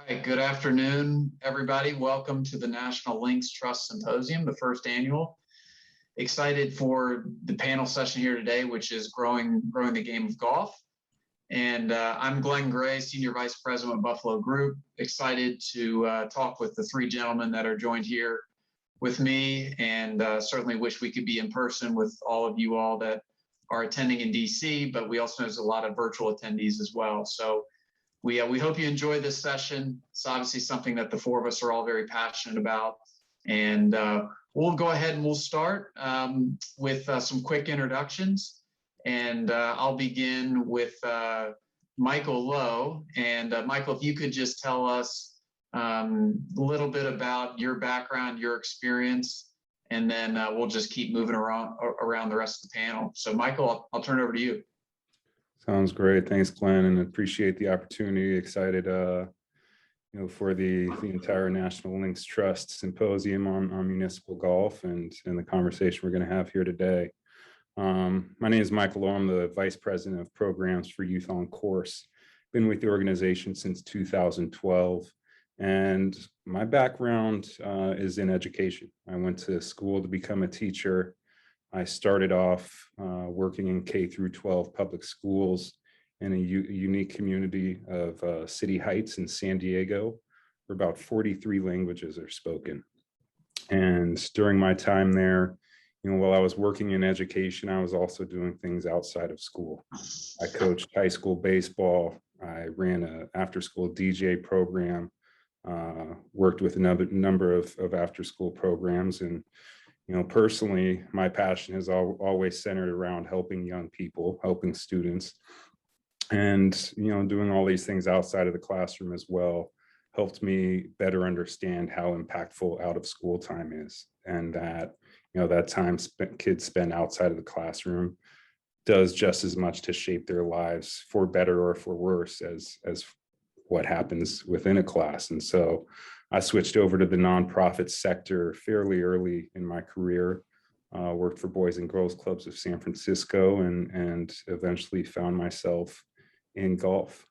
All right, good afternoon, everybody. Welcome to the National Links Trust Symposium, the first annual. Excited for the panel session here today, which is growing the game of golf. And I'm Glenn Gray, Senior Vice President of Buffalo Group. Excited to talk with the three gentlemen that are joined here with me, and certainly wish we could be in person with all of you all that are attending in DC, but we also know there's a lot of virtual attendees as well. So we hope you enjoy this session. It's obviously something that the four of us are all very passionate about. And we'll go ahead and we'll start with some quick introductions. And I'll begin with Michael Lowe. And Michael, if you could just tell us a little bit about your background, your experience, and then we'll just keep moving around the rest of the panel. So Michael, I'll turn it over to you. Sounds great. Thanks, Glenn, and appreciate the opportunity. Excited, for the entire National Links Trust Symposium on municipal golf and the conversation we're going to have here today. My name is Michael Lowe. I'm the Vice President of Programs for Youth on Course. Been with the organization since 2012, and my background is in education. I went to school to become a teacher. I started off working in K through 12 public schools in a unique community of City Heights in San Diego, where about 43 languages are spoken. And during my time there, while I was working in education, I was also doing things outside of school. I coached high school baseball. I ran an after-school DJ program, worked with a number of after-school programs, and personally, my passion has always centered around helping young people, helping students, and, doing all these things outside of the classroom as well helped me better understand how impactful out of school time is. And that, that time kids spend outside of the classroom does just as much to shape their lives for better or for worse as what happens within a class. And so I switched over to the nonprofit sector fairly early in my career, worked for Boys and Girls Clubs of San Francisco, and eventually found myself in golf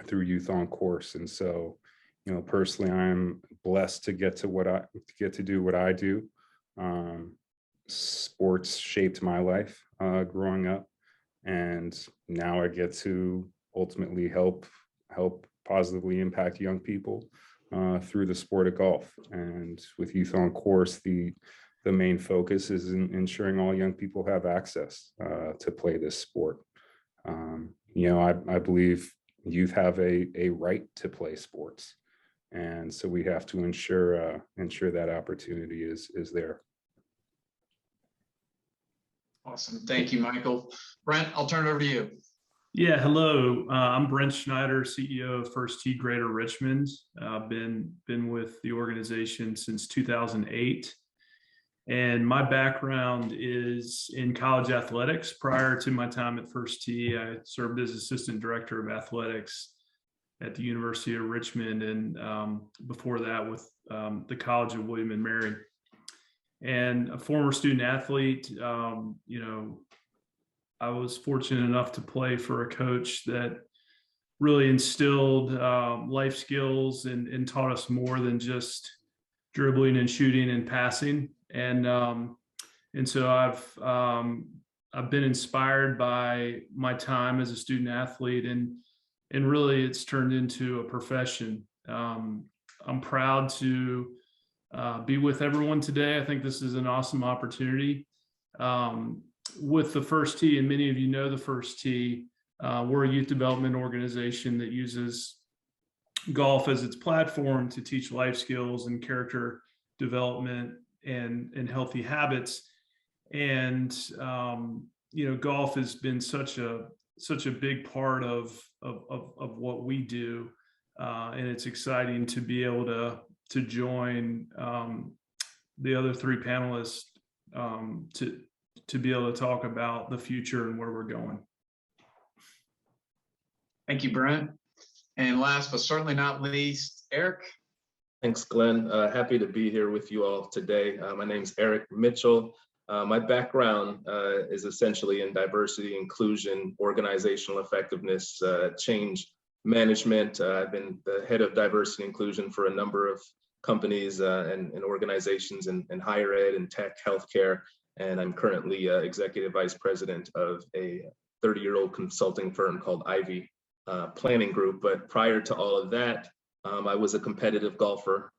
through Youth on Course. And so, personally, I'm blessed to get to do what I do. Sports shaped my life growing up, and now I get to ultimately help positively impact young people through the sport of golf. And with Youth on Course, the main focus is in ensuring all young people have access to play this sport. I believe youth have a right to play sports, and so we have to ensure that opportunity is there. Awesome. Thank you, Michael. Brent, I'll turn it over to you. Yeah, hello. I'm Brent Schneider, CEO of First Tee Greater Richmond. I've been with the organization since 2008. And my background is in college athletics. Prior to my time at First Tee, I served as Assistant Director of Athletics at the University of Richmond, and before that with the College of William and Mary. And a former student athlete, I was fortunate enough to play for a coach that really instilled life skills and taught us more than just dribbling and shooting and passing. And so I've been inspired by my time as a student athlete, and really it's turned into a profession. I'm proud to be with everyone today. I think this is an awesome opportunity. With the First Tee, and many of you know the First Tee, we're a youth development organization that uses golf as its platform to teach life skills and character development and healthy habits. And golf has been such a big part of what we do, and it's exciting to be able to join the other three panelists to be able to talk about the future and where we're going. Thank you, Brent. And last but certainly not least, Erick. Thanks, Glenn. Happy to be here with you all today. My name is Erick Mitchell. My background is essentially in diversity, inclusion, organizational effectiveness, change management. I've been the head of diversity and inclusion for a number of companies and organizations in higher ed and tech, healthcare, and I'm currently executive vice president of a 30-year-old consulting firm called Ivy Planning Group. But prior to all of that, I was a competitive golfer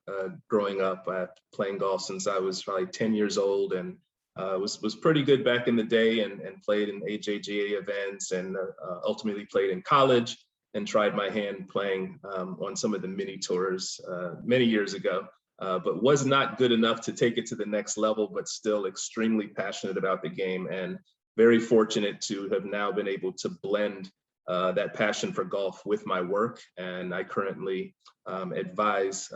growing up, playing golf since I was probably 10 years old, and was pretty good back in the day, and played in AJGA events, and ultimately played in college and tried my hand playing on some of the mini tours many years ago, but was not good enough to take it to the next level, but still extremely passionate about the game, and very fortunate to have now been able to blend that passion for golf with my work. And I currently advise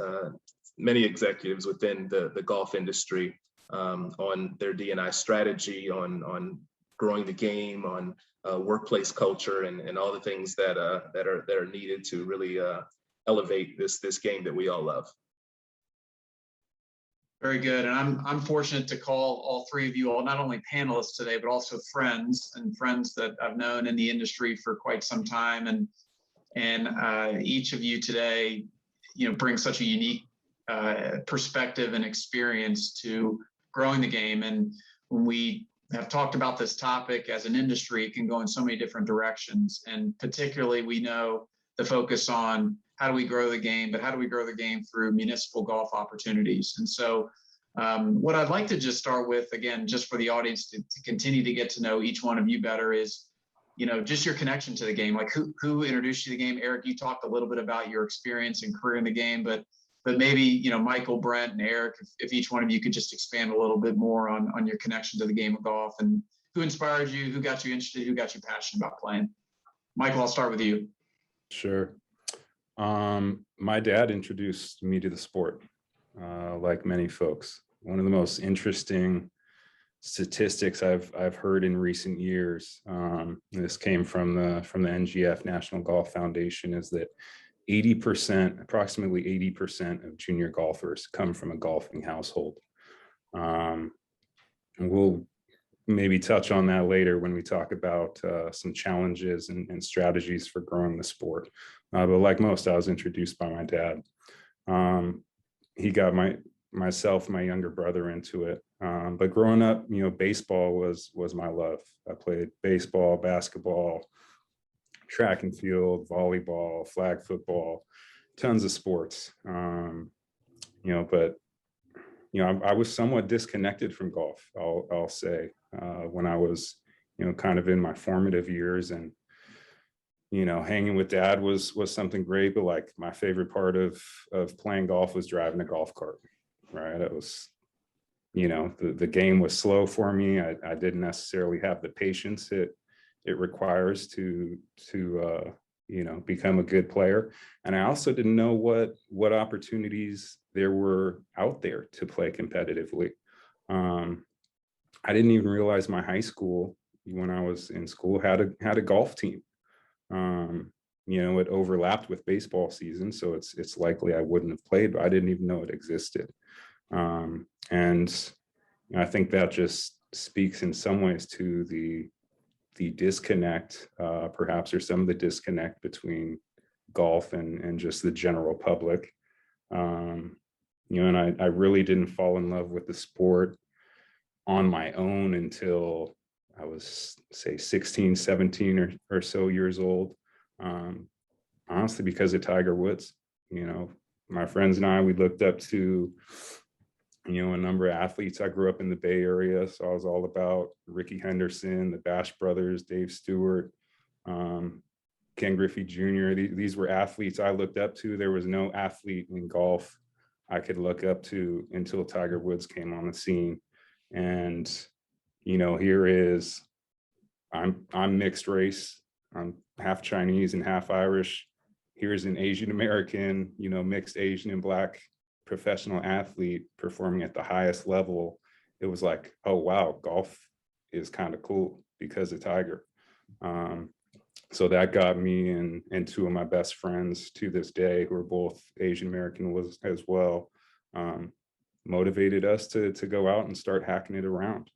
many executives within the golf industry on their D&I strategy, on growing the game, on workplace culture, and all the things that are needed to really elevate this game that we all love. Very good. And I'm fortunate to call all three of you all not only panelists today, but also friends that I've known in the industry for quite some time. And each of you today, bring such a unique perspective and experience to growing the game. And when we have talked about this topic as an industry, it can go in so many different directions. And particularly, we know the focus on how do we grow the game, but how do we grow the game through municipal golf opportunities? And so what I'd like to just start with, again, just for the audience to continue to get to know each one of you better is, just your connection to the game. Like who introduced you to the game? Erick, you talked a little bit about your experience and career in the game, but maybe, Michael, Brent, and Erick, if each one of you could just expand a little bit more on your connection to the game of golf, and who inspired you, who got you interested, who got you passionate about playing. Michael, I'll start with you. Sure. My dad introduced me to the sport, like many folks. One of the most interesting statistics I've heard in recent years, this came from the NGF National Golf Foundation, is that approximately 80% of junior golfers come from a golfing household. And we'll maybe touch on that later when we talk about some challenges and strategies for growing the sport. But like most, I was introduced by my dad. He got myself, my younger brother into it. But growing up, baseball was my love. I played baseball, basketball, track and field, volleyball, flag football, tons of sports. But I was somewhat disconnected from golf, I'll say, when I was, kind of in my formative years, and hanging with dad was something great, but like my favorite part of playing golf was driving a golf cart, right? It was, the game was slow for me. I didn't necessarily have the patience it requires to become a good player. And I also didn't know what opportunities there were out there to play competitively. I didn't even realize my high school, when I was in school, had a golf team. It overlapped with baseball season, so it's likely I wouldn't have played, but I didn't even know it existed. And I think that just speaks in some ways to the disconnect, perhaps, or some of the disconnect between golf and just the general public. And I really didn't fall in love with the sport on my own until I was, say, 16, 17 or so years old. Honestly, because of Tiger Woods. My friends and I, we looked up to, a number of athletes. I grew up in the Bay Area, so I was all about Ricky Henderson, the Bash brothers, Dave Stewart, Ken Griffey Jr. These were athletes I looked up to. There was no athlete in golf I could look up to until Tiger Woods came on the scene. And, here is, I'm mixed race. I'm half Chinese and half Irish. Here's an Asian American, mixed Asian and Black professional athlete performing at the highest level. It was like, oh, wow, golf is kind of cool because of Tiger. So that got me and two of my best friends to this day, who are both Asian American as well, motivated us to go out and start hacking it around.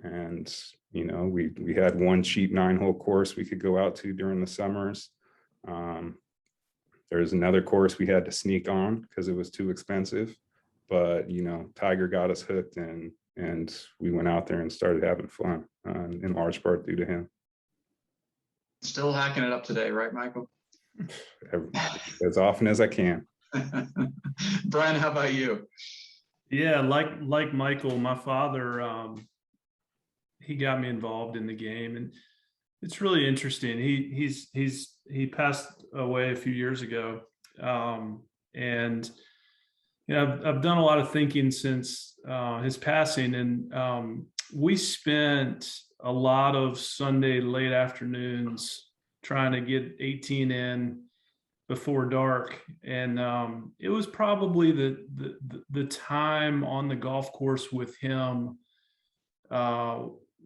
And, we had one cheap 9-hole course we could go out to during the summers. There's another course we had to sneak on because it was too expensive, but Tiger got us hooked, and we went out there and started having fun, in large part due to him. Still hacking it up today, right, Michael? As often as I can. Brent, how about you? Yeah, like Michael, my father, he got me involved in the game, and it's really interesting. He passed away a few years ago, and I've done a lot of thinking since his passing, and we spent a lot of Sunday late afternoons trying to get 18 in before dark, and it was probably the time on the golf course with him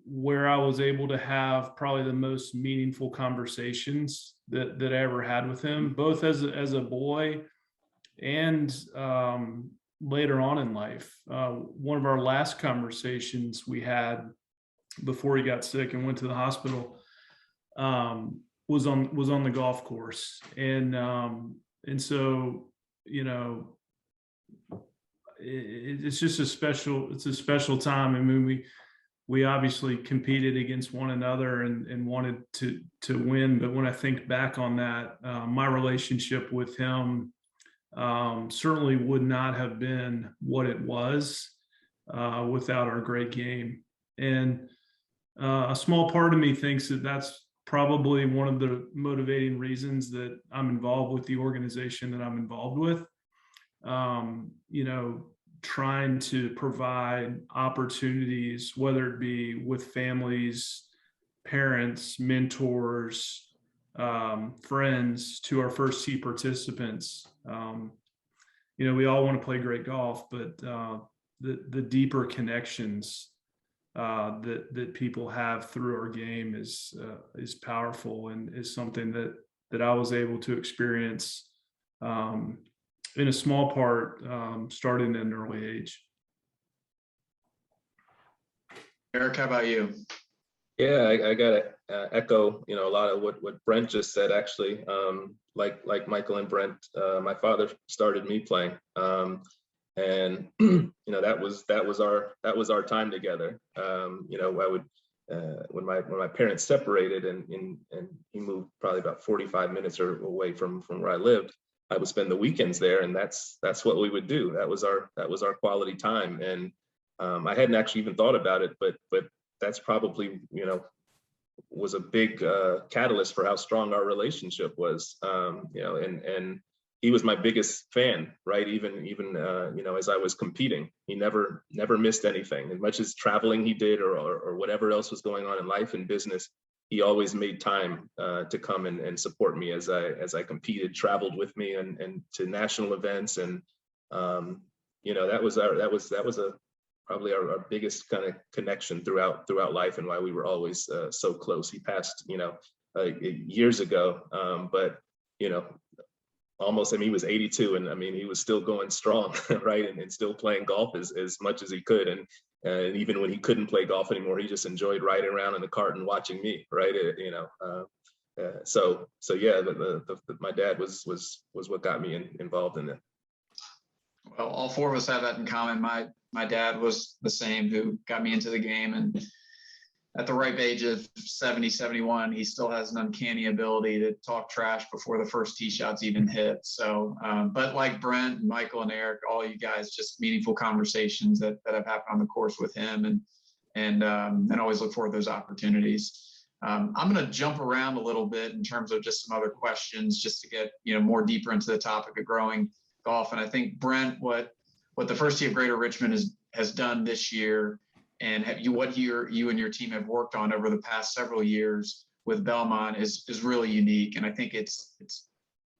where I was able to have probably the most meaningful conversations that I ever had with him, both as a boy and later on in life. One of our last conversations we had before he got sick and went to the hospital was on the golf course, and so it's just a special time. I mean, we obviously competed against one another and wanted to win, but when I think back on that, my relationship with him certainly would not have been what it was without our great game. And a small part of me thinks that that's probably one of the motivating reasons that I'm involved with the organization that I'm involved with. Trying to provide opportunities, whether it be with families, parents, mentors, friends, to our first tee participants. We all want to play great golf, but the deeper connections that people have through our game is powerful, and is something that I was able to experience in a small part starting at an early age. Eric, how about you? Yeah, I got to echo, a lot of what Brent just said, actually. Like Michael and Brent, my father started me playing, and that was our time together. I would when my parents separated and he moved probably about 45 minutes away from where I lived, I would spend the weekends there, and that's what we would do. That was our quality time, and I hadn't actually even thought about it, but that's probably was a big catalyst for how strong our relationship was. And he was my biggest fan, right? Even as I was competing, he never missed anything. As much as traveling he did, or whatever else was going on in life and business, he always made time to come and support me as I competed, traveled with me and to national events, and that was probably our biggest kind of connection throughout life, and why we were always so close. He passed years ago, but almost, he was 82, and he was still going strong, right, and still playing golf as much as he could, and even when he couldn't play golf anymore, he just enjoyed riding around in the cart and watching me, right? So yeah, my dad was what got me involved in it. Well, all four of us have that in common. My dad was the same, who got me into the game, and at the ripe age of 70, 71, he still has an uncanny ability to talk trash before the first tee shots even hit. So, but like Brent, Michael, and Eric, all you guys, just meaningful conversations that have happened on the course with him, and always look forward to those opportunities. I'm going to jump around a little bit in terms of just some other questions, just to get more deeper into the topic of growing golf. And I think, Brent, what the first tee of Greater Richmond has done this year, and what you and your team have worked on over the past several years with Belmont is really unique. And I think it's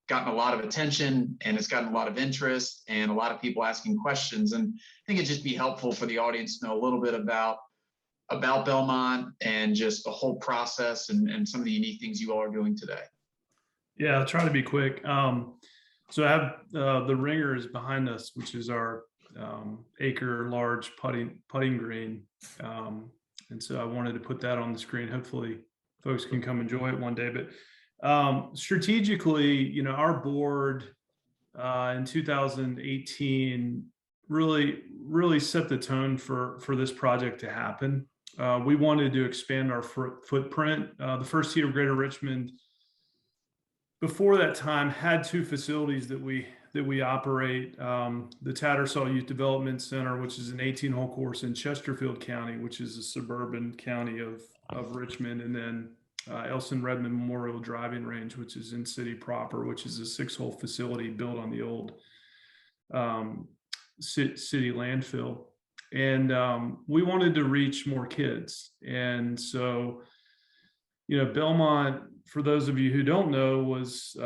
gotten a lot of attention, and it's gotten a lot of interest, and a lot of people asking questions. And I think it'd just be helpful for the audience to know a little bit about Belmont and just the whole process and some of the unique things you all are doing today. Yeah, I'll try to be quick. So I have the Ringer is behind us, which is our acre large putting green, and so I wanted to put that on the screen. Hopefully folks can come enjoy it one day. But Strategically, our board in 2018 really set the tone for this project to happen. We wanted to expand our footprint. The first tee of Greater Richmond, before that time, had 2 facilities that we operate. The Tattersall Youth Development Center, which is an 18-hole course in Chesterfield County, which is a suburban county of Richmond, and then Elson Redmond Memorial Driving Range, which is in city proper, which is a 6-hole facility built on the old city landfill. And we wanted to reach more kids. And so, Belmont, for those of you who don't know, was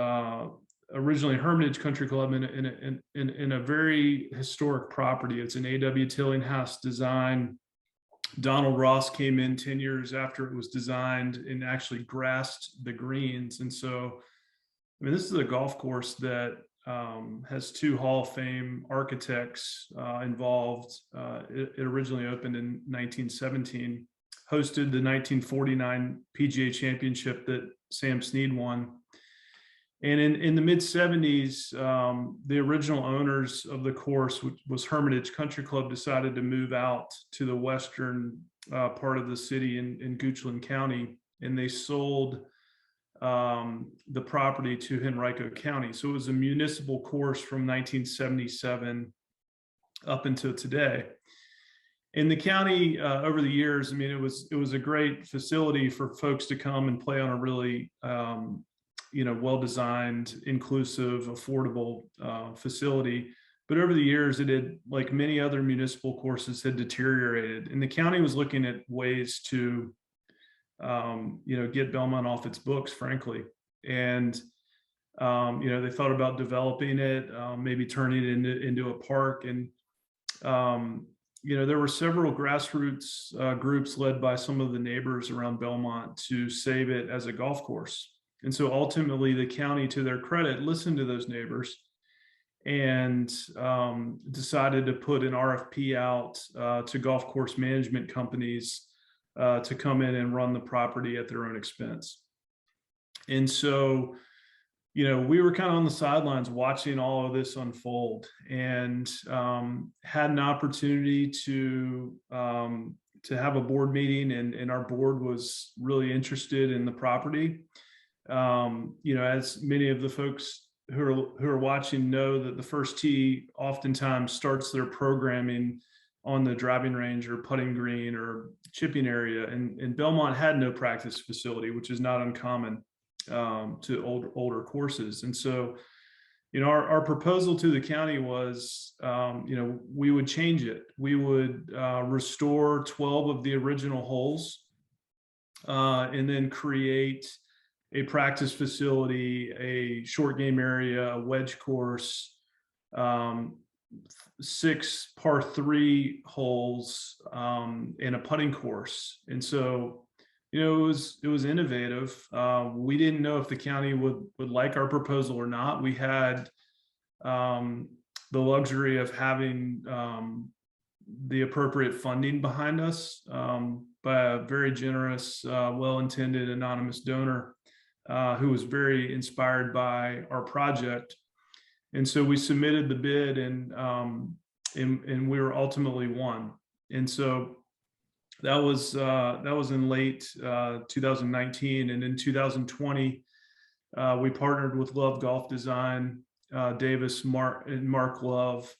originally Hermitage Country Club in a very historic property. It's an A.W. Tillinghast design. Donald Ross came in 10 years after it was designed and actually grassed the greens. And so, this is a golf course that has 2 Hall of Fame architects involved. It originally opened in 1917, hosted the 1949 PGA Championship that Sam Snead won. And in the mid-70s, the original owners of the course, which was Hermitage Country Club, decided to move out to the western part of the city in Goochland County, and they sold the property to Henrico County. So it was a municipal course from 1977 up until today. In the county, over the years, it was a great facility for folks to come and play on a really well-designed, inclusive, affordable facility. But over the years, it had, like many other municipal courses, had deteriorated. And the county was looking at ways to, get Belmont off its books, frankly. And, they thought about developing it, maybe turning it into a park. And, there were several grassroots groups led by some of the neighbors around Belmont to save it as a golf course. And so ultimately, the county, to their credit, listened to those neighbors and decided to put an RFP out to golf course management companies to come in and run the property at their own expense. And so, we were kind of on the sidelines watching all of this unfold, and had an opportunity to have a board meeting, and our board was really interested in the property. As many of the folks who are watching know, that the first tee oftentimes starts their programming on the driving range or putting green or chipping area, and Belmont had no practice facility, which is not uncommon to older courses. And so, our proposal to the county was, we would change it. We would restore 12 of the original holes, and then create a practice facility, a short game area, a wedge course, 6 par 3 holes, and a putting course. And so, it was innovative. We didn't know if the county would like our proposal or not. We had the luxury of having the appropriate funding behind us by a very generous, well-intended anonymous donor who was very inspired by our project. And so we submitted the bid, and we were ultimately won. And so that was in late 2019, and in 2020 we partnered with Love Golf Design, Davis and Mark Love,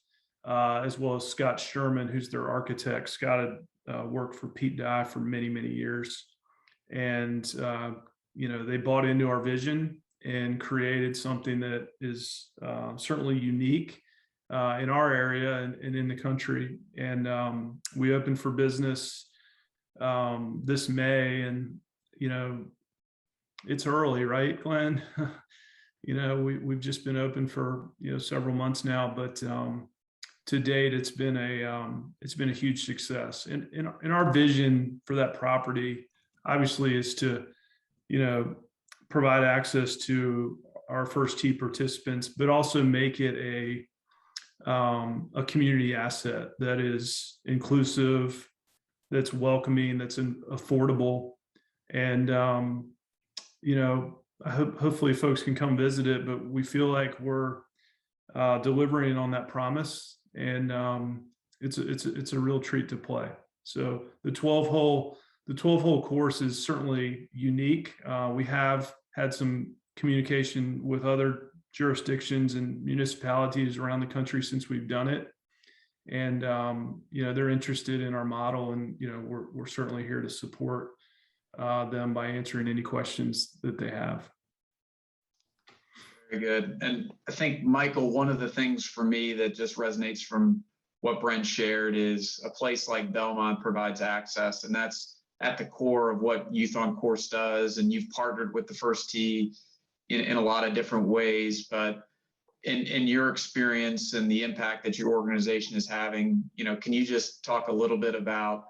as well as Scott Sherman, who's their architect. Scott had worked for Pete Dye for many years, and they bought into our vision and created something that is certainly unique in our area and in the country. And we opened for business this May, and it's early, right, Glenn? We've just been open for several months now, but to date it's been a huge success. And our vision for that property obviously is to provide access to our first tee participants, but also make it a community asset that is inclusive, that's welcoming, that's affordable. And hopefully folks can come visit it, but we feel like we're delivering on that promise, and it's a real treat to play. So the 12-hole course is certainly unique. We have had some communication with other jurisdictions and municipalities around the country since we've done it, and they're interested in our model, and we're certainly here to support them by answering any questions that they have. Very good. And I think, Michael, one of the things for me that just resonates from what Brent shared is a place like Belmont provides access, and that's at the core of what Youth on Course does. And you've partnered with the First Tee in a lot of different ways, but in your experience and the impact that your organization is having, can you just talk a little bit about,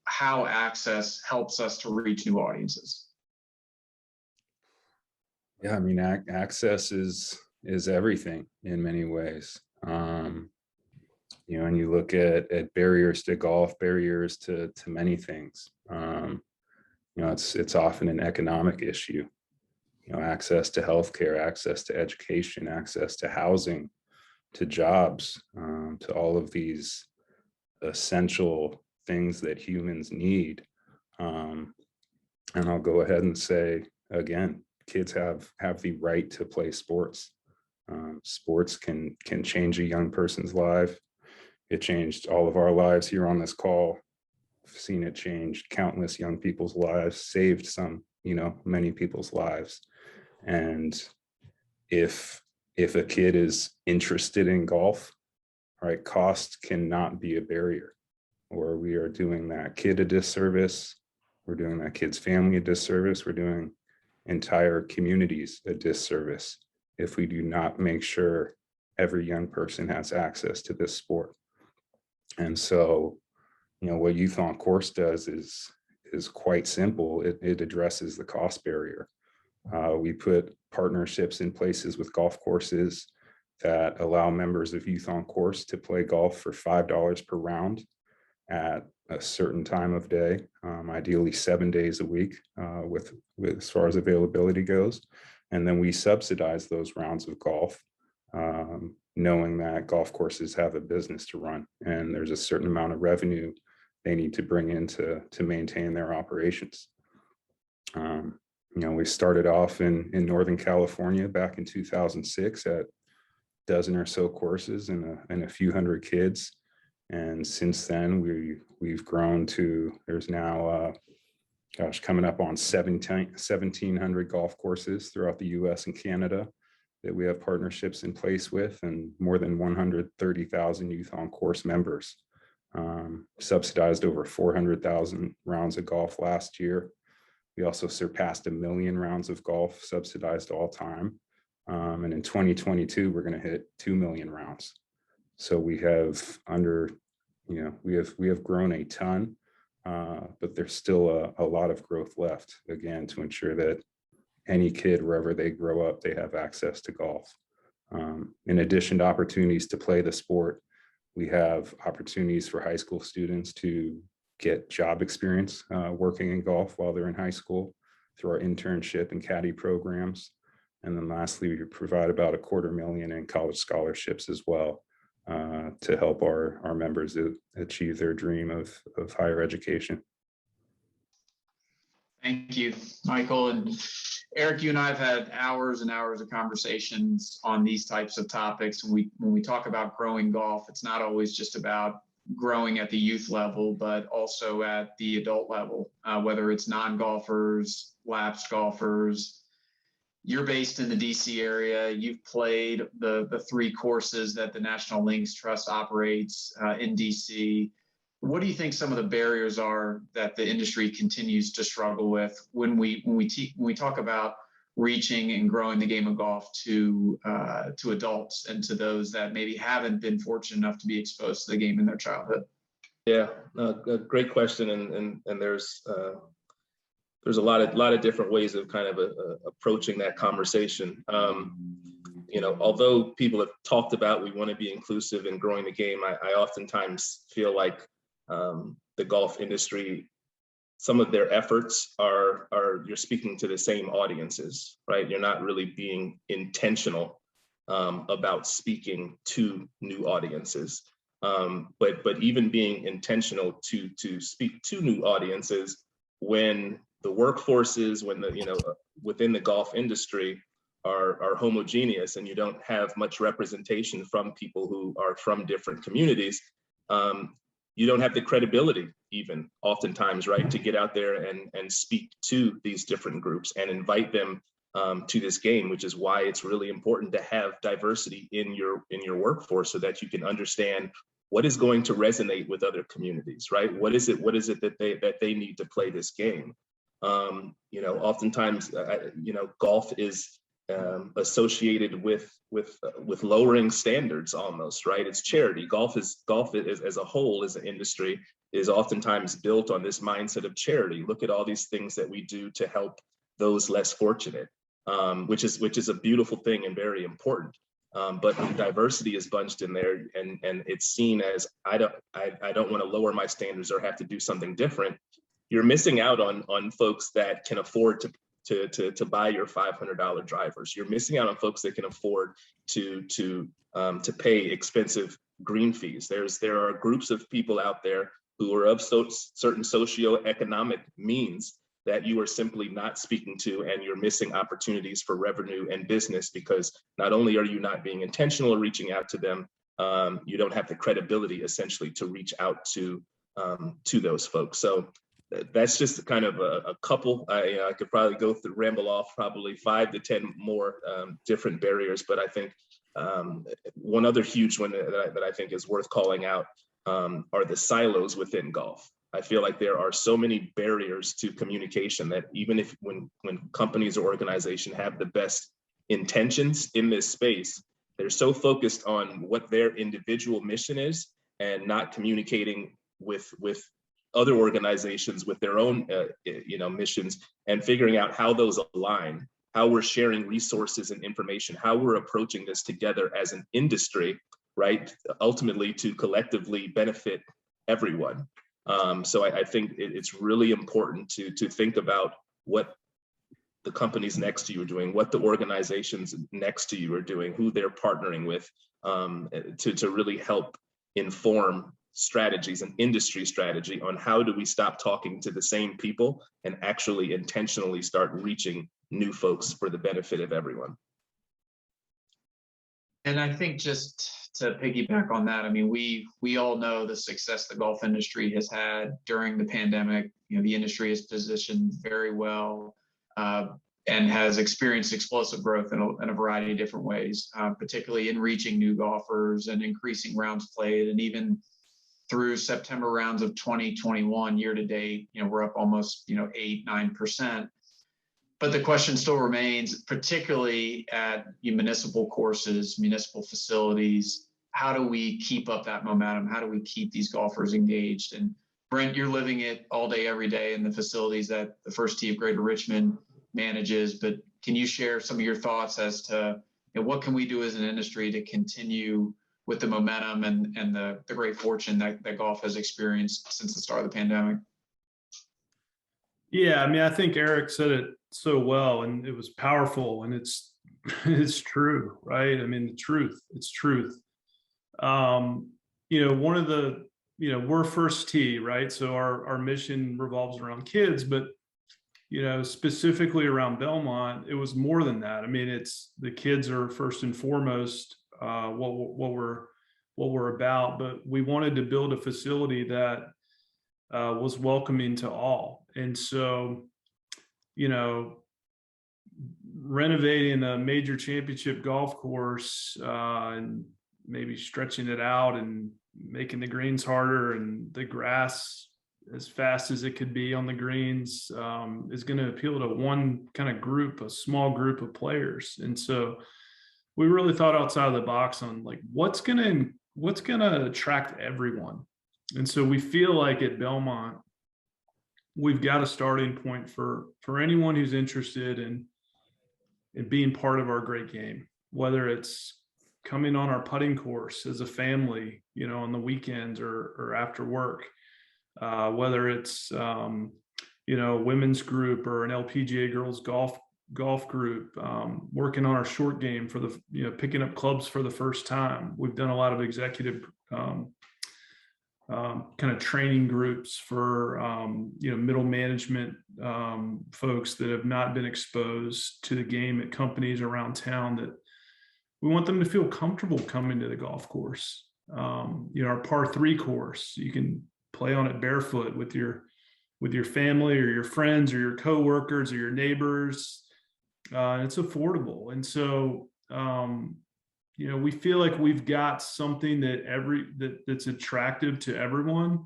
how access helps us to reach new audiences? Yeah, I mean, access is everything in many ways. And you look at barriers to golf, barriers to many things. It's often an economic issue. Access to healthcare, access to education, access to housing, to jobs, to all of these essential things that humans need. And I'll go ahead and say again, kids have the right to play sports. Sports can change a young person's life. It changed all of our lives here on this call. I've seen it change countless young people's lives, saved some, many people's lives. And if a kid is interested in golf, right, cost cannot be a barrier, or we are doing that kid a disservice. We're doing that kid's family a disservice. We're doing entire communities a disservice if we do not make sure every young person has access to this sport. And so, what Youth on Course does is quite simple. It addresses the cost barrier. We put partnerships in places with golf courses that allow members of Youth on Course to play golf for $5 per round at a certain time of day, ideally 7 days a week, with as far as availability goes. And then we subsidize those rounds of golf, knowing that golf courses have a business to run, and there's a certain amount of revenue they need to bring in to maintain their operations. We started off in Northern California back in 2006 at a dozen or so courses and a few hundred kids. And since then, we've grown to, there's now, coming up on 1,700 golf courses throughout the US and Canada that we have partnerships in place with, and more than 130,000 Youth on Course members. Subsidized over 400,000 rounds of golf last year. We also surpassed 1 million rounds of golf subsidized all time. And in 2022, we're going to hit 2 million rounds. So we have we have grown a ton, but there's still a lot of growth left, again, to ensure that any kid, wherever they grow up, they have access to golf. In addition to opportunities to play the sport, we have opportunities for high school students to get job experience working in golf while they're in high school through our internship and caddy programs. And then lastly, we provide about $250,000 in college scholarships as well, to help our members achieve their dream of higher education. Thank you, Michael. And Erick, you and I have had hours and hours of conversations on these types of topics. When we talk about growing golf, it's not always just about growing at the youth level, but also at the adult level, whether it's non-golfers, lapsed golfers. You're based in the DC area. You've played the 3 courses that the National Links Trust operates in DC. What do you think some of the barriers are that the industry continues to struggle with when we talk about reaching and growing the game of golf to adults and to those that maybe haven't been fortunate enough to be exposed to the game in their childhood? Yeah, a great question, and there's a lot of different ways of kind of approaching that conversation. Although people have talked about we want to be inclusive in growing the game, I oftentimes feel like the golf industry some of their efforts are you're speaking to the same audiences, right? You're not really being intentional about speaking to new audiences. But even being intentional to speak to new audiences when the workforces, when within the golf industry are homogeneous and you don't have much representation from people who are from different communities, you don't have the credibility even oftentimes, right, to get out there and speak to these different groups and invite them to this game, which is why it's really important to have diversity in your workforce so that you can understand what is going to resonate with other communities, right? What is it that they need to play this game? Oftentimes, golf is associated with lowering standards almost, right? It's charity. Golf is as a whole, as an industry, is oftentimes built on this mindset of charity. Look at all these things that we do to help those less fortunate, which is a beautiful thing and very important. But diversity is bunched in there, and it's seen as I don't want to lower my standards or have to do something different. You're missing out on folks that can afford to buy your $500 drivers. You're missing out on folks that can afford to pay expensive green fees. There are groups of people out there who are of certain socioeconomic means that you are simply not speaking to, and you're missing opportunities for revenue and business because not only are you not being intentional in reaching out to them, you don't have the credibility essentially to reach out to those folks. So that's just kind of a couple. I could probably ramble off probably 5 to 10 more different barriers, but I think one other huge one that I think is worth calling out are the silos within golf. I feel like there are so many barriers to communication that even if when companies or organizations have the best intentions in this space, they're so focused on what their individual mission is and not communicating with other organizations with their own missions, and figuring out how those align, how we're sharing resources and information, how we're approaching this together as an industry, right? Ultimately to collectively benefit everyone. So I think it's really important to think about what the companies next to you are doing, what the organizations next to you are doing, who they're partnering with, to really help inform strategies and industry strategy on how do we stop talking to the same people and actually intentionally start reaching new folks for the benefit of everyone. And I think just to piggyback on that, I mean, we all know the success the golf industry has had during the pandemic. The industry is positioned very well and has experienced explosive growth in a variety of different ways, particularly in reaching new golfers and increasing rounds played. And even through September rounds of 2021 year to date, we're up almost 8-9%. But the question still remains, particularly at municipal courses, municipal facilities, how do we keep up that momentum? How do we keep these golfers engaged? And Brent, you're living it all day, every day in the facilities that the First Tee of Greater Richmond manages. But can you share some of your thoughts as to what can we do as an industry to continue with the momentum and the great fortune that golf has experienced since the start of the pandemic? Yeah, I mean, I think Erick said it so well, and it was powerful, and it's true, right? I mean, it's truth. One of the, we're First Tee, right? So our mission revolves around kids, but specifically around Belmont, it was more than that. I mean, it's the kids are first and foremost what we're about, but we wanted to build a facility that was welcoming to all. And so, renovating a major championship golf course and maybe stretching it out and making the greens harder and the grass as fast as it could be on the greens is going to appeal to one kind of group, a small group of players. And so we really thought outside of the box on like what's going to attract everyone. And so we feel like at Belmont, we've got a starting point for anyone who's interested in being part of our great game, whether it's coming on our putting course as a family, on the weekends or after work, whether it's women's group or an LPGA girls golf group, working on our short game for the, picking up clubs for the first time. We've done a lot of executive kind of training groups for, middle management folks that have not been exposed to the game at companies around town, that we want them to feel comfortable coming to the golf course. Our par 3 course, you can play on it barefoot with your family or your friends or your coworkers or your neighbors. It's affordable. And so, we feel like we've got something that's attractive to everyone.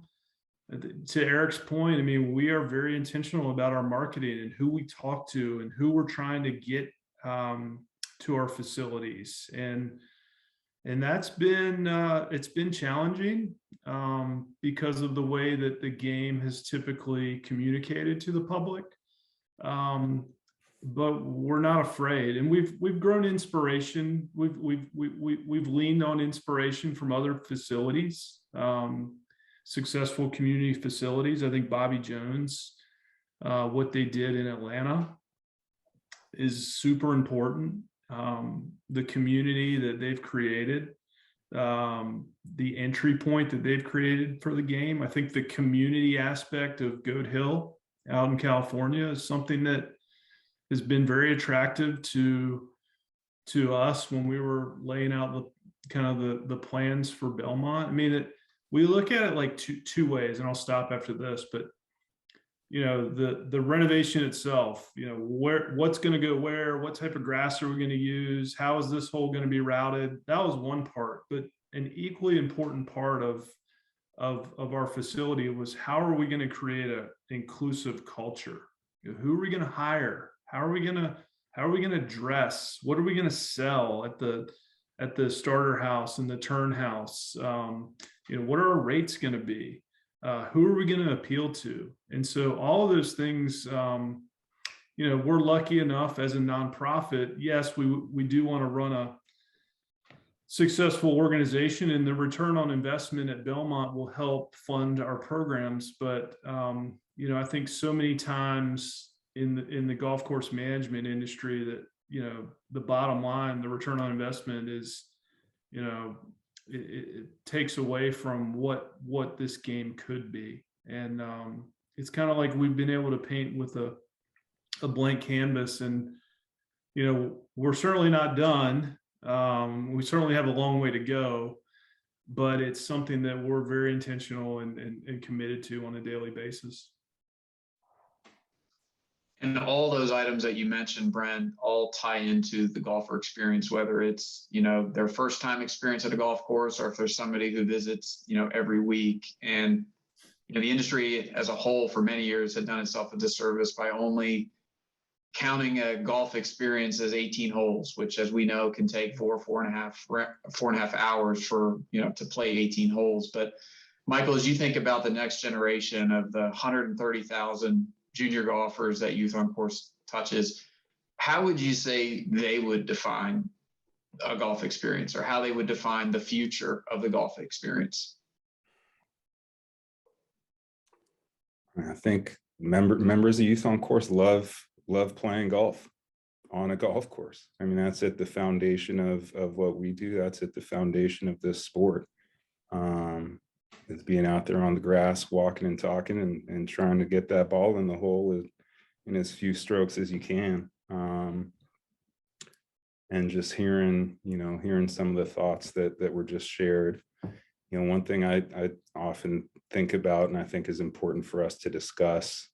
To Erick's point, I mean, we are very intentional about our marketing and who we talk to and who we're trying to get to our facilities. And that's been, it's been challenging because of the way that the game has typically communicated to the public. But we're not afraid, and we've grown inspiration. We've leaned on inspiration from other facilities, successful community facilities. I think Bobby Jones, what they did in Atlanta is super important. The community that they've created, the entry point that they've created for the game. I think the community aspect of Goat Hill out in California is something that has been very attractive to us when we were laying out the plans for Belmont. I mean, we look at it like two ways, and I'll stop after this, but the renovation itself, what's going to go where, what type of grass are we going to use, how is this hole going to be routed? That was one part, but an equally important part of our facility was, how are we going to create an inclusive culture? Who are we going to hire? How are we going to dress? What are we going to sell at the starter house and the turn house? What are our rates going to be? Who are we going to appeal to? And so all of those things, we're lucky enough as a nonprofit. Yes, we do want to run a successful organization, and the return on investment at Belmont will help fund our programs. But I think so many times in the golf course management industry that the bottom line, the return on investment is, it takes away from what this game could be. And it's kind of like we've been able to paint with a blank canvas, and we're certainly not done. We certainly have a long way to go, but it's something that we're very intentional and committed to on a daily basis. And all those items that you mentioned, Brent, all tie into the golfer experience, whether it's, their first time experience at a golf course, or if there's somebody who visits, every week. And, the industry as a whole for many years had done itself a disservice by only counting a golf experience as 18 holes, which, as we know, can take four and a half hours for, to play 18 holes. But Michael, as you think about the next generation of the 130,000 junior golfers that Youth on Course touches, how would you say they would define a golf experience, or how they would define the future of the golf experience? I think members of Youth on Course love playing golf on a golf course. I mean, that's at the foundation of what we do. That's at the foundation of this sport. It's being out there on the grass, walking and talking and trying to get that ball in the hole in as few strokes as you can. And just hearing some of the thoughts that were just shared. One thing I often think about, and I think is important for us to discuss,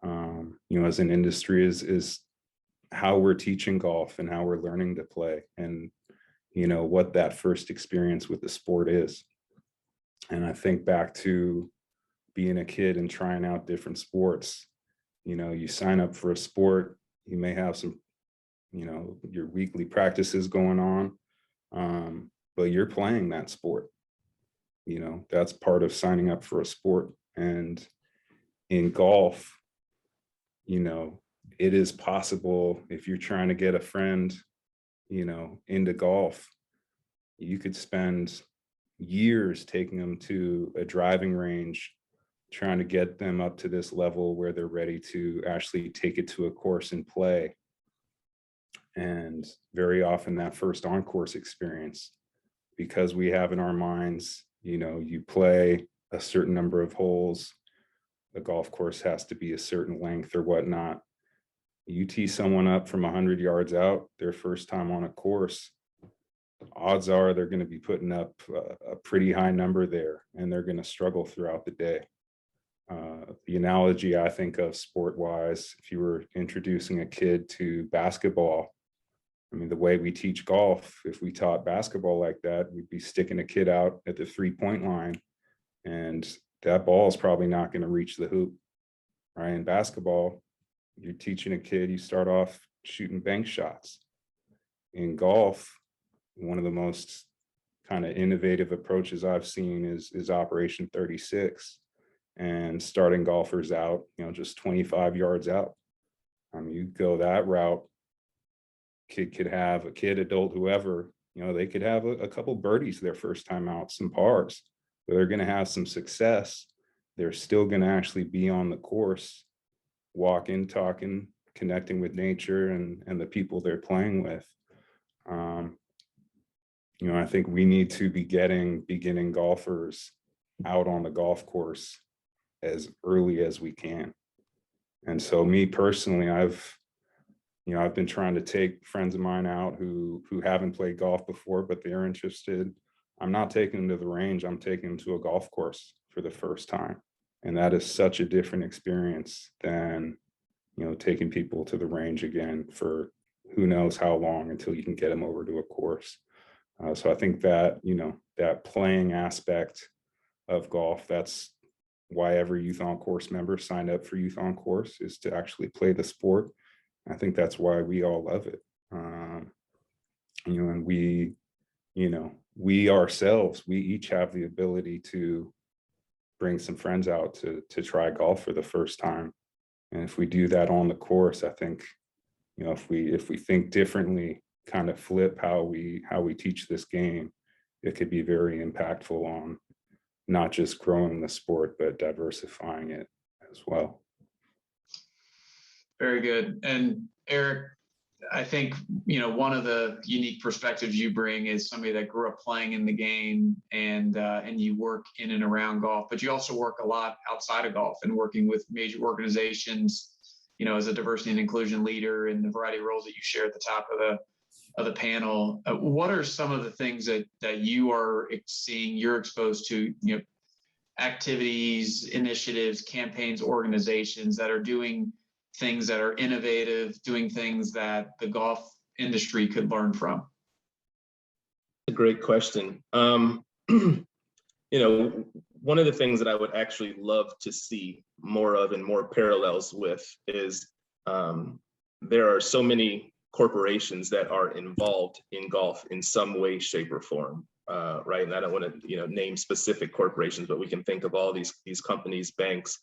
as an industry is how we're teaching golf and how we're learning to play, and, what that first experience with the sport is. And I think back to being a kid and trying out different sports. You sign up for a sport, you may have some, your weekly practices going on, but you're playing that sport. That's part of signing up for a sport. And in golf, it is possible, if you're trying to get a friend, into golf, you could spend years taking them to a driving range, trying to get them up to this level where they're ready to actually take it to a course and play. And very often that first on-course experience, because we have in our minds, you play a certain number of holes, the golf course has to be a certain length or whatnot. You tee someone up from 100 yards out, their first time on a course, odds are they're going to be putting up a pretty high number there, and they're going to struggle throughout the day. The analogy I think of sport-wise, if you were introducing a kid to basketball, I mean, the way we teach golf, if we taught basketball like that, we'd be sticking a kid out at the 3-point line, and that ball is probably not going to reach the hoop, right? In basketball, you're teaching a kid, you start off shooting bank shots. In golf, one of the most kind of innovative approaches I've seen is Operation 36, and starting golfers out, just 25 yards out. You go that route, kid, adult, whoever, they could have a couple birdies their first time out, some pars, but they're going to have some success. They're still going to actually be on the course, walking, talking, connecting with nature and the people they're playing with. I think we need to be getting beginning golfers out on the golf course as early as we can. And so me personally, I've been trying to take friends of mine out who haven't played golf before, but they're interested. I'm not taking them to the range. I'm taking them to a golf course for the first time. And that is such a different experience than, taking people to the range again for who knows how long until you can get them over to a course. So I think that, that playing aspect of golf, that's why every Youth on Course member signed up for Youth on Course, is to actually play the sport. I think that's why we all love it. And we ourselves, we each have the ability to bring some friends out to try golf for the first time. And if we do that on the course, I think, if we think differently, kind of flip how we teach this game, it could be very impactful on not just growing the sport, but diversifying it as well. Very good. And Erick, I think, one of the unique perspectives you bring is somebody that grew up playing in the game, and you work in and around golf, but you also work a lot outside of golf and working with major organizations, as a diversity and inclusion leader in the variety of roles that you share at the top of the panel. What are some of the things that you are seeing, you're exposed to, activities, initiatives, campaigns, organizations that are doing things that are innovative, doing things that the golf industry could learn from? A great question. One of the things that I would actually love to see more of and more parallels with is there are so many corporations that are involved in golf in some way, shape, or form, right? And I don't want to, name specific corporations, but we can think of all these companies, banks,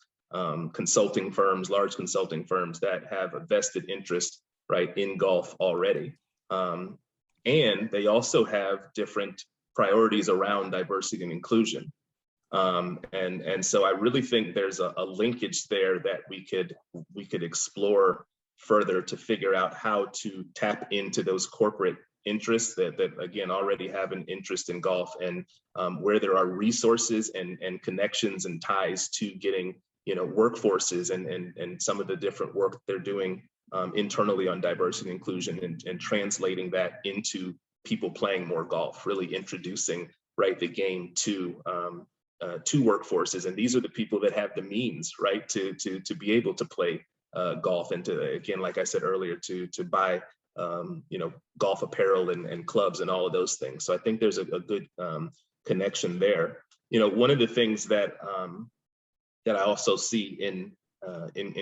consulting firms, large consulting firms that have a vested interest, right, in golf already. And they also have different priorities around diversity and inclusion. And so I really think there's a linkage there that we could explore further to figure out how to tap into those corporate interests that again already have an interest in golf, and where there are resources and connections and ties to getting workforces and some of the different work they're doing internally on diversity and inclusion, and translating that into people playing more golf, really introducing the game to workforces. And these are the people that have the means, right, to be able to play golf, and to, again, like I said earlier, to buy golf apparel and clubs and all of those things. So I think there's a good connection there. One of the things that I also see in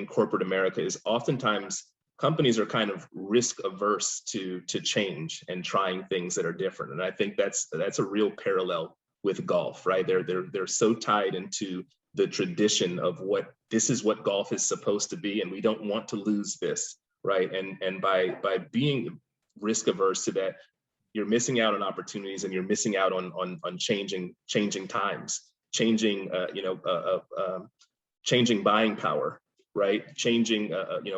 corporate America is oftentimes companies are kind of risk averse to change and trying things that are different. And I think that's a real parallel with golf, right? They're so tied into the tradition of this is what golf is supposed to be, and we don't want to lose this, right? And by being risk averse to that, you're missing out on opportunities, and you're missing out on changing times, changing changing buying power, right? Changing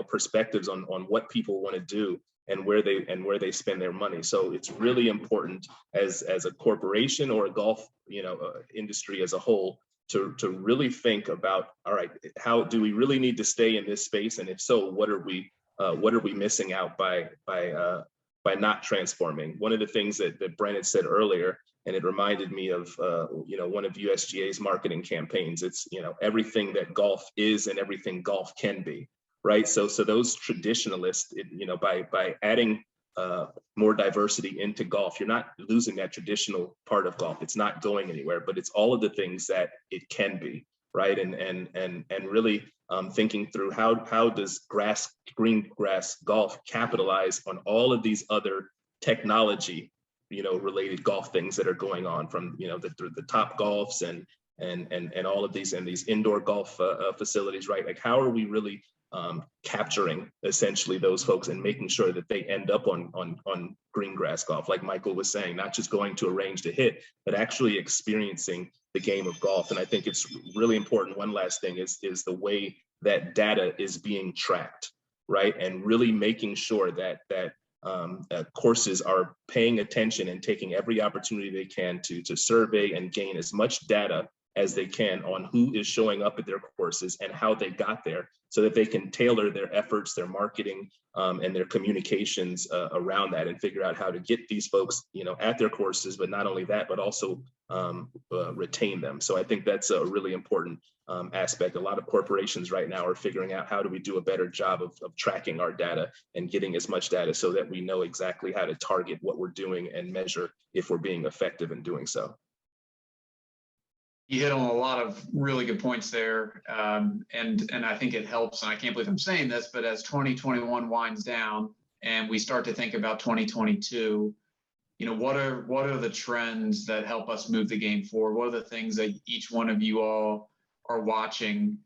perspectives on what people want to do and where they spend their money. So it's really important as a corporation or a golf industry as a whole to really think about, all right, how do we really need to stay in this space, and if so, what are we missing out by not transforming? One of the things that Brent had said earlier, and it reminded me of one of USGA's marketing campaigns. It's everything that golf is and everything golf can be, right? So those traditionalists, by adding more diversity into golf, you're not losing that traditional part of golf. It's not going anywhere, but it's all of the things that it can be, right? And really thinking through how does green grass golf capitalize on all of these other technology related golf things that are going on, from the top golfs and all of these and these indoor golf facilities, right? Like, how are we really capturing essentially those folks and making sure that they end up on green grass golf, like Michael was saying, not just going to a range to hit, but actually experiencing the game of golf. And I think it's really important. One last thing is the way that data is being tracked, right? And really making sure that courses are paying attention and taking every opportunity they can to survey and gain as much data as they can on who is showing up at their courses and how they got there, so that they can tailor their efforts, their marketing, and their communications around that, and figure out how to get these folks, at their courses, but not only that, but also retain them. So I think that's a really important aspect. A lot of corporations right now are figuring out, how do we do a better job of tracking our data and getting as much data so that we know exactly how to target what we're doing and measure if we're being effective in doing so. You hit on a lot of really good points there, and I think it helps. And I can't believe I'm saying this, but as 2021 winds down and we start to think about 2022, what are the trends that help us move the game forward? What are the things that each one of you all are watching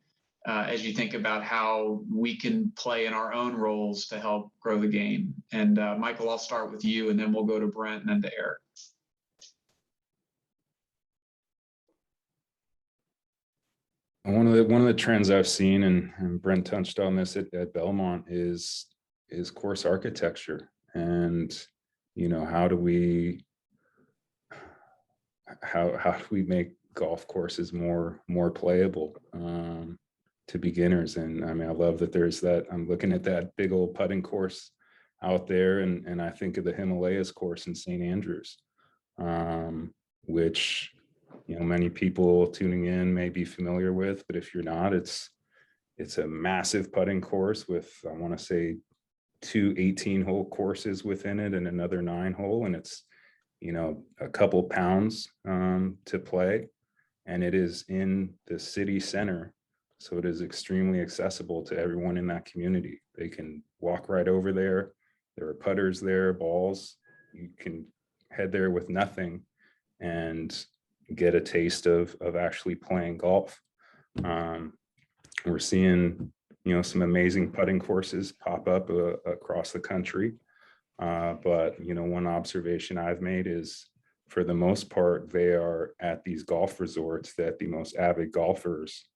as you think about how we can play in our own roles to help grow the game? And Michael, I'll start with you, and then we'll go to Brent and then to Erick. One of the trends I've seen, and Brent touched on this at Belmont, is course architecture, and how do we make golf courses more playable to beginners? And I mean, I love that there's that. I'm looking at that big old putting course out there, and I think of the Himalayas course in St. Andrews, which many people tuning in may be familiar with, but if you're not, it's a massive putting course with, I want to say, 2 18-hole courses within it and another 9-hole, and it's a couple pounds to play, and it is in the city center, so it is extremely accessible to everyone in that community. They can walk right over there. There are putters there, balls. You can head there with nothing and get a taste of actually playing golf. We're seeing some amazing putting courses pop up across the country, but one observation I've made is, for the most part, they are at these golf resorts that the most avid golfers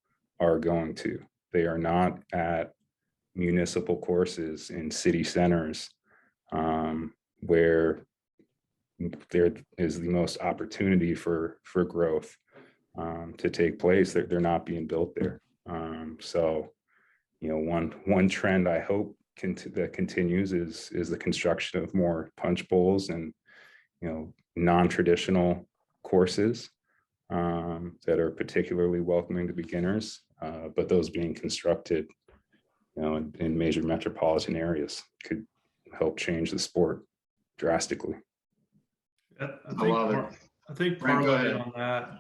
are going to. They are not at municipal courses in city centers where there is the most opportunity for growth to take place. They're not being built there. So one trend I hope that continues is the construction of more punch bowls and non-traditional courses that are particularly welcoming to beginners, but those being constructed in major metropolitan areas could help change the sport drastically. I think part of it on that,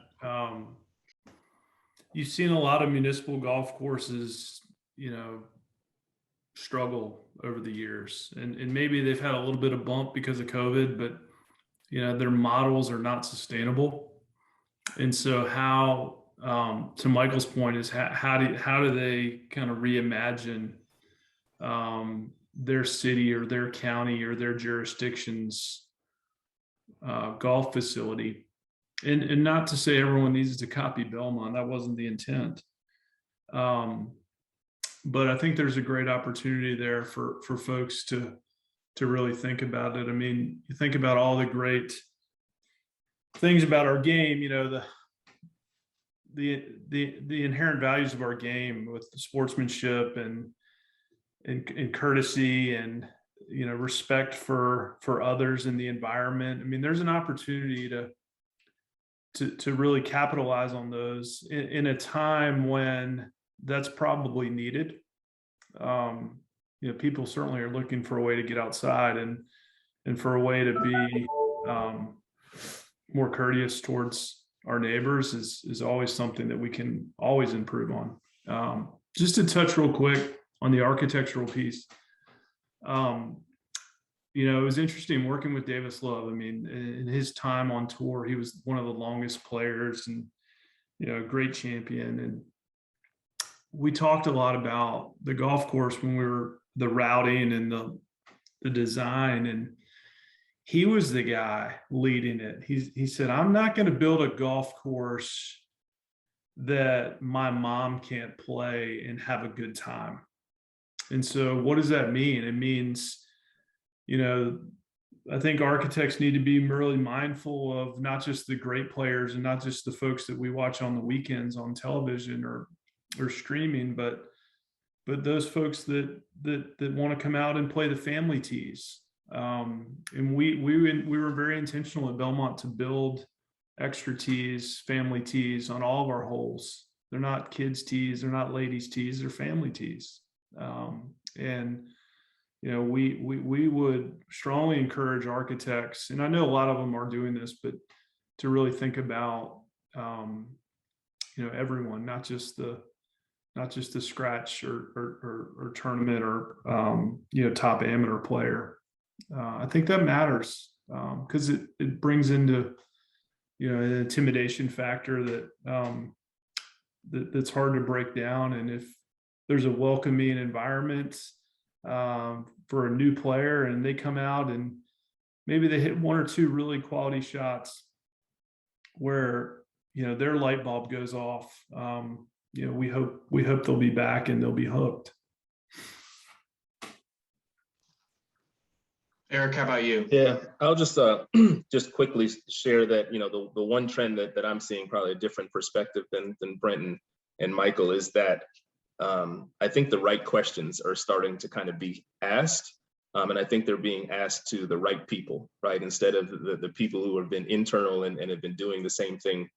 you've seen a lot of municipal golf courses, struggle over the years, and maybe they've had a little bit of bump because of COVID, but their models are not sustainable. And so how, to Michael's point, is how do they kind of reimagine their city or their county or their jurisdiction's golf facility? And not to say everyone needs to copy Belmont, that wasn't the intent. But I think there's a great opportunity there for folks to really think about it. I mean, you think about all the great things about our game, you know, the inherent values of our game with the sportsmanship and courtesy and, you know, respect for others in the environment. I mean, there's an opportunity to really capitalize on those in a time when that's probably needed. You know, people certainly are looking for a way to get outside and for a way to be more courteous towards our neighbors is always something that we can always improve on. Just to touch real quick on the architectural piece. You know, it was interesting working with Davis Lowe. I mean, in his time on tour, he was one of the longest players and, you know, a great champion. And we talked a lot about the golf course when we were the routing and the design. And he was the guy leading it. He said, I'm not going to build a golf course that my mom can't play and have a good time. And so what does that mean? It means, you know, I think architects need to be really mindful of not just the great players and not just the folks that we watch on the weekends on television or streaming, but those folks that want to come out and play the family tees. And we were very intentional at Belmont to build extra tees, family tees on all of our holes. They're not kids tees, they're not ladies tees, they're family tees. And you know, we would strongly encourage architects, and I know a lot of them are doing this, but to really think about, you know, everyone, not just the scratch or tournament or you know, top amateur player. I think that matters because it brings into, you know, an intimidation factor that's hard to break down. And if there's a welcoming environment for a new player and they come out and maybe they hit one or two really quality shots where, you know, their light bulb goes off, you know, we hope they'll be back and they'll be hooked. Eric, how about you? Yeah, I'll just quickly share that, you know, the one trend that I'm seeing, probably a different perspective than Brent and Michael, is that I think the right questions are starting to kind of be asked. And I think they're being asked to the right people, right? Instead of the people who have been internal and have been doing the same thing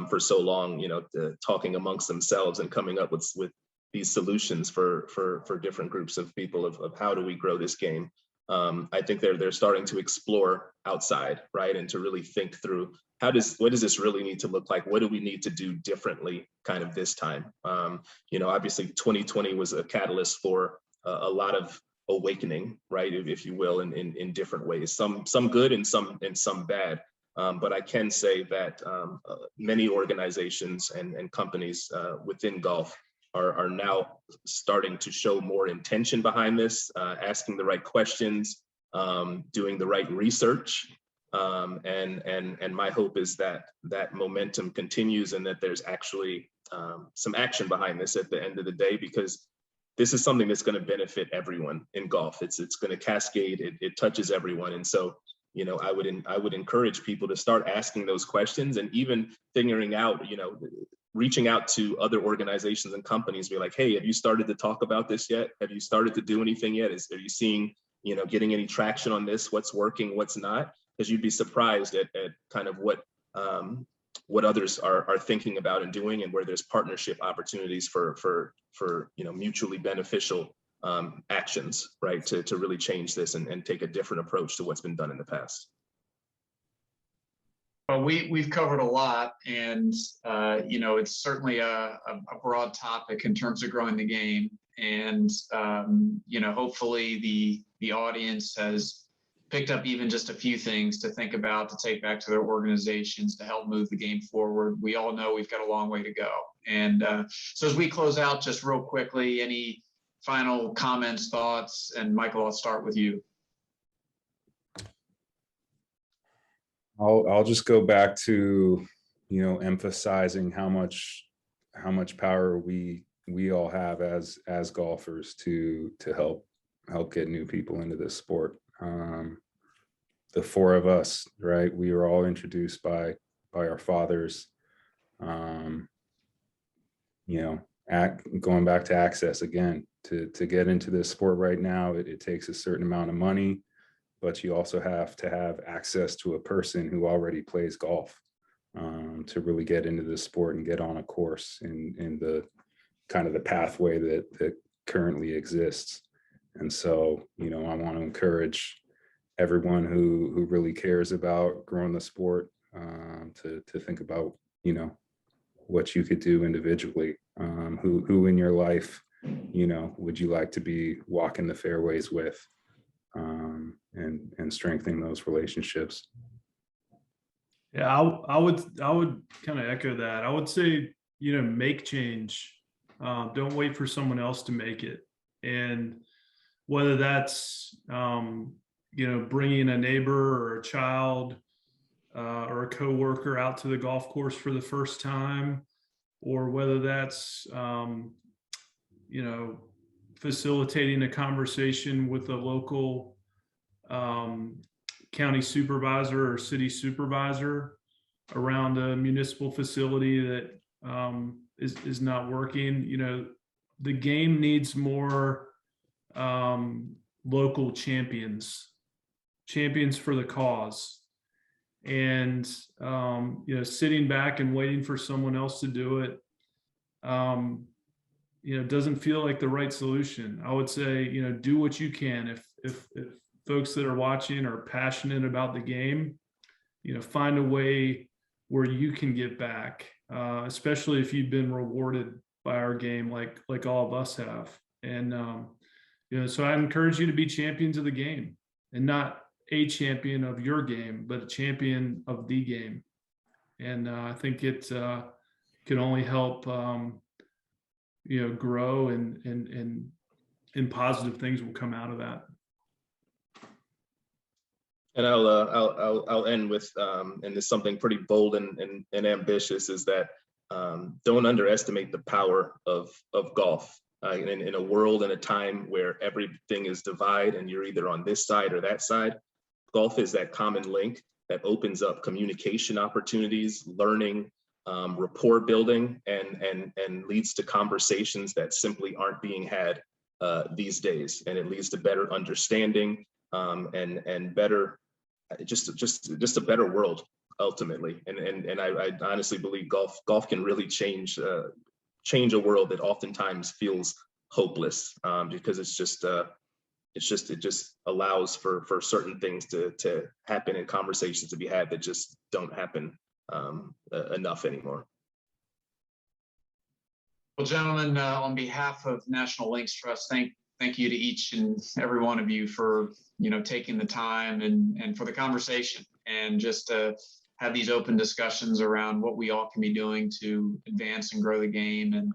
for so long, you know, talking amongst themselves and coming up with these solutions for different groups of people of how do we grow this game. I think they're starting to explore outside, right? And to really think through what does this really need to look like? What do we need to do differently kind of this time? You know, obviously 2020 was a catalyst for a lot of awakening, right? If you will, in different ways, some good and some bad. But I can say that many organizations and companies within golf are now starting to show more intention behind this, asking the right questions, doing the right research. And my hope is that momentum continues and that there's actually some action behind this at the end of the day, because this is something that's going to benefit everyone in golf. It's going to cascade. It touches everyone. And so, you know, I would encourage people to start asking those questions and even figuring out, you know, reaching out to other organizations and companies, be like, hey, have you started to talk about this yet? Have you started to do anything yet? Are you seeing, you know, getting any traction on this? What's working, what's not? Because you'd be surprised at kind of what others are thinking about and doing, and where there's partnership opportunities for you know, mutually beneficial actions, right? To really change this and take a different approach to what's been done in the past. Well, we've covered a lot, and you know, it's certainly a broad topic in terms of growing the game. And you know, hopefully the audience has picked up even just a few things to think about, to take back to their organizations to help move the game forward. We all know we've got a long way to go. And so as we close out, just real quickly, any final comments, thoughts? And Michael, I'll start with you. I'll just go back to, you know, emphasizing how much power we we all have as golfers to help get new people into this sport. The four of us, right? We were all introduced by our fathers. Going back to access again, to get into this sport right now, it takes a certain amount of money, but you also have to have access to a person who already plays golf to really get into this sport and get on a course in the kind of the pathway that currently exists. And so, I want to encourage everyone who really cares about growing the sport to think about, what you could do individually. Who in your life, would you like to be walking the fairways with, and strengthening those relationships. Yeah, I would kind of echo that. I would say, make change. Don't wait for someone else to make it. And whether that's, bringing a neighbor or a child or a coworker out to the golf course for the first time, or whether that's, facilitating a conversation with a local county supervisor or city supervisor around a municipal facility that is not working. The game needs more local champions for the cause. And sitting back and waiting for someone else to do it doesn't feel like the right solution. I would say do what you can. If folks that are watching are passionate about the game, find a way where you can give back, especially if you've been rewarded by our game like all of us have. And so I encourage you to be champions of the game, and not a champion of your game, but a champion of the game. And I think it can only help grow, and positive things will come out of that. And I'll end with and it's something pretty bold and ambitious, is that don't underestimate the power of golf. In a world and a time where everything is divided and you're either on this side or that side, golf is that common link that opens up communication opportunities, learning, rapport building, and leads to conversations that simply aren't being had these days. And it leads to better understanding and better, just a better world ultimately. And I honestly believe golf can really change a world that oftentimes feels hopeless, because it just allows for certain things to happen and conversations to be had that just don't happen enough anymore. Well, gentlemen, on behalf of National Links Trust, thank you to each and every one of you for taking the time and for the conversation, and just to have these open discussions around what we all can be doing to advance and grow the game. And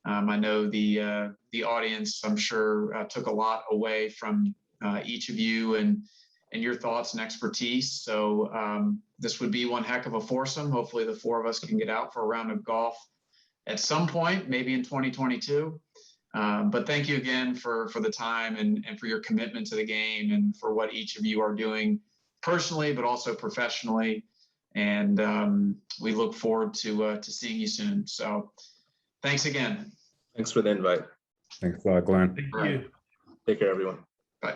I know the audience, I'm sure, took a lot away from each of you and your thoughts and expertise. So this would be one heck of a foursome. Hopefully the four of us can get out for a round of golf at some point, maybe in 2022. But thank you again for the time and for your commitment to the game, and for what each of you are doing personally, but also professionally. And we look forward to seeing you soon. So thanks again. Thanks for the invite. Thanks a lot, Glenn. Thank you. Take care, everyone. Bye.